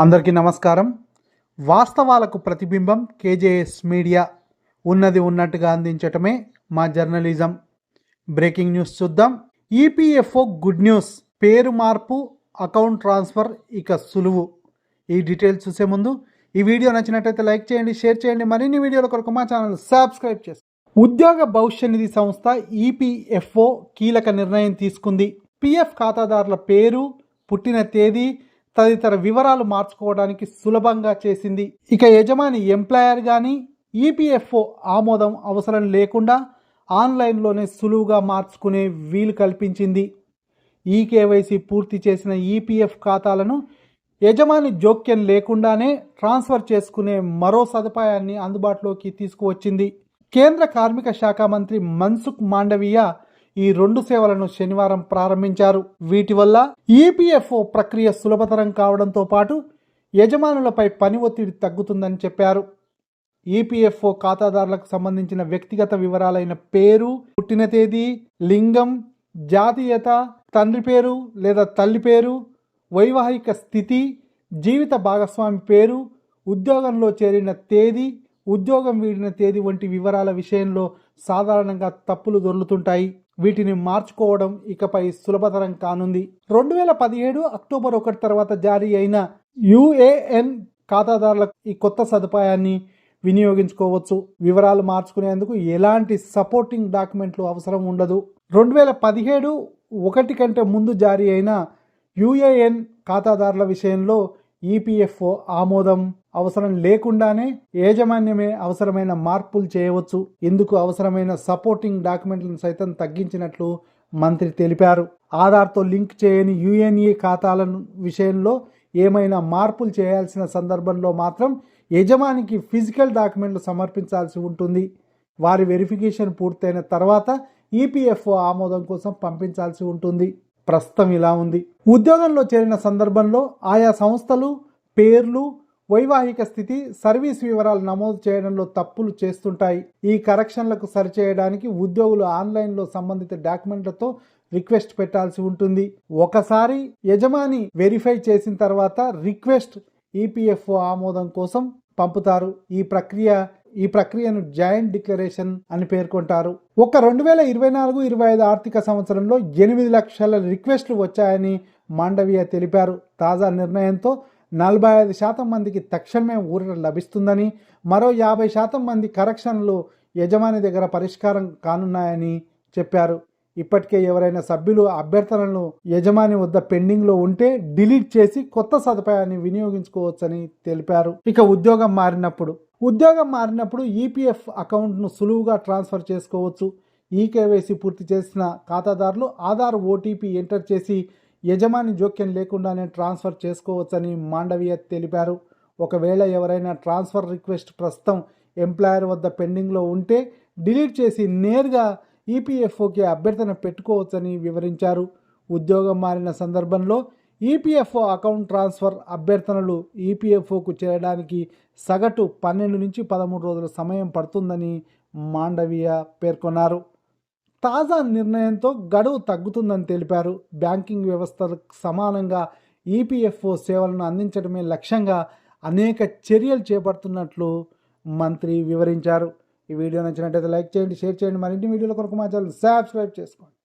అందరికీ నమస్కారం. వాస్తవాలకు ప్రతిబింబం కేజేఎస్ మీడియా. ఉన్నది ఉన్నట్టుగా అందించటమే మా జర్నలిజం. బ్రేకింగ్ న్యూస్ చూద్దాం. EPFO good news. పేరు మార్పు, అకౌంట్ ట్రాన్స్ఫర్ ఇక సులువు. ఈ డీటెయిల్స్ చూసే ముందు ఈ వీడియో నచ్చినట్లయితే లైక్ చేయండి, షేర్ చేయండి. మరిన్ని వీడియోల కొరకు మా ఛానల్ సబ్స్క్రైబ్ చేయండి. ఉద్యోగ భవిష్య నిధి సంస్థ ఈపీఎఫ్ఓ కీలక నిర్ణయం తీసుకుంది. పిఎఫ్ ఖాతాదారుల పేరు, పుట్టిన తేదీ తదితర వివరాలు మార్చుకోవడానికి సులభంగా చేసింది. ఇక యజమాని ఎంప్లాయర్ కానీ ఈపీఎఫ్ఓ ఆమోదం అవసరం లేకుండా ఆన్లైన్లోనే సులువుగా మార్చుకునే వీలు కల్పించింది. ఈకేవైసీ పూర్తి చేసిన ఈపీఎఫ్ ఖాతాలను యజమాని జోక్యం లేకుండానే ట్రాన్స్ఫర్ చేసుకునే మరో సదుపాయాన్ని అందుబాటులోకి తీసుకువచ్చింది. కేంద్ర కార్మిక శాఖ మంత్రి మన్సుఖ్ మాండవీయ ఈ 2 సేవలను శనివారం ప్రారంభించారు. వీటి వల్ల ఈపీఎఫ్ఓ ప్రక్రియ సులభతరం కావడంతో పాటు యజమానులపై పని ఒత్తిడి తగ్గుతుందని చెప్పారు. ఈపీఎఫ్ఓ ఖాతాదారులకు సంబంధించిన వ్యక్తిగత వివరాలైన పేరు, పుట్టిన తేదీ, లింగం, జాతీయత, తండ్రి పేరు లేదా తల్లి పేరు, వైవాహిక స్థితి, జీవిత భాగస్వామి పేరు, ఉద్యోగంలో చేరిన తేదీ, ఉద్యోగం వీడిన తేదీ వంటి వివరాల విషయంలో సాధారణంగా తప్పులు దొర్లుతుంటాయి. వీటిని మార్చుకోవడం ఇకపై సులభతరం కానుంది. 2017 అక్టోబర్ 1 తర్వాత జారీ అయిన యుఏఎన్ ఖాతాదారులకు ఈ కొత్త సదుపాయాన్ని వినియోగించుకోవచ్చు. వివరాలు మార్చుకునేందుకు ఎలాంటి సపోర్టింగ్ డాక్యుమెంట్లు అవసరం ఉండదు. 2017 1 కంటే ముందు జారీ అయిన యుఏఎన్ ఖాతాదారుల విషయంలో ఈపీఎఫ్ఓ ఆమోదం అవసరం లేకుండానే యాజమాన్యమే అవసరమైన మార్పులు చేయవచ్చు. ఇందుకు అవసరమైన సపోర్టింగ్ డాక్యుమెంట్లను సైతం తగ్గించినట్లు మంత్రి తెలిపారు. ఆధార్తో లింక్ చేయని యుఎన్ఏ ఖాతాల విషయంలో ఏమైనా మార్పులు చేయాల్సిన సందర్భంలో మాత్రం యజమానికి ఫిజికల్ డాక్యుమెంట్లు సమర్పించాల్సి ఉంటుంది. వారి వెరిఫికేషన్ పూర్తయిన తర్వాత ఈపీఎఫ్ఓ ఆమోదం కోసం పంపించాల్సి ఉంటుంది. ప్రస్తుతం ఇలా ఉంది. ఉద్యోగంలో చేరిన సందర్భంలో ఆయా సంస్థలు పేర్లు, వైవాహిక స్థితి, సర్వీస్ వివరాలు నమోదు చేయడంలో తప్పులు చేస్తుంటాయి. ఈ కరెక్షన్లకు సరిచేయడానికి ఉద్యోగులు ఆన్లైన్లో సంబంధిత డాక్యుమెంట్లతో రిక్వెస్ట్ పెట్టాల్సి ఉంటుంది. ఒకసారి యజమాని వెరిఫై చేసిన తర్వాత రిక్వెస్ట్ ఈపీఎఫ్ఓ ఆమోదం కోసం పంపుతారు. ఈ ప్రక్రియను జాయింట్ డిక్లరేషన్ అని పేర్కొంటారు. ఒక 2024-25 ఆర్థిక సంవత్సరంలో 8 లక్షల రిక్వెస్ట్లు వచ్చాయని మాండవీయ తెలిపారు. తాజా నిర్ణయంతో 45% మందికి తక్షణమే ఊరట లభిస్తుందని, మరో 50% మంది కరెక్షన్లు యజమాని దగ్గర పరిష్కారం కానున్నాయని చెప్పారు. ఇప్పటికే ఎవరైనా సభ్యులు అభ్యర్థనలు యజమాని వద్ద పెండింగ్లో ఉంటే డిలీట్ చేసి కొత్త సదుపాయాన్ని వినియోగించుకోవచ్చని తెలిపారు. ఇక ఉద్యోగం మారినప్పుడు ఈపీఎఫ్ అకౌంట్ను సులువుగా ట్రాన్స్ఫర్ చేసుకోవచ్చు. ఈకేవైసీ పూర్తి చేసిన ఖాతాదారులు ఆధార్ ఓటీపీ ఎంటర్ చేసి యజమాని జోక్యం లేకుండానే ట్రాన్స్ఫర్ చేసుకోవచ్చని మాండవీయ తెలిపారు. ఒకవేళ ఎవరైనా ట్రాన్స్ఫర్ రిక్వెస్ట్ ప్రస్తుతం ఎంప్లాయర్ వద్ద పెండింగ్లో ఉంటే డిలీట్ చేసి నేరుగా ఈపీఎఫ్ఓకి అభ్యర్థన పెట్టుకోవచ్చని వివరించారు. ఉద్యోగం మారిన సందర్భంలో ఈపీఎఫ్ఓ అకౌంట్ ట్రాన్స్ఫర్ అభ్యర్థనలు ఈపీఎఫ్ఓకు చేరడానికి సగటు 12 నుంచి 13 రోజుల సమయం పడుతుందని మాండవీయ పేర్కొన్నారు. తాజా నిర్ణయంతో గడువు తగ్గుతుందని తెలిపారు. బ్యాంకింగ్ వ్యవస్థలకు సమానంగా ఈపీఎఫ్ఓ సేవలను అందించడమే లక్ష్యంగా అనేక చర్యలు చేపడుతున్నట్లు మంత్రి వివరించారు. ఈ వీడియో నచ్చినట్లయితే లైక్ చేయండి, షేర్ చేయండి. మరిన్ని వీడియోల కొరకు మా ఛానల్ సబ్స్క్రైబ్ చేసుకోండి.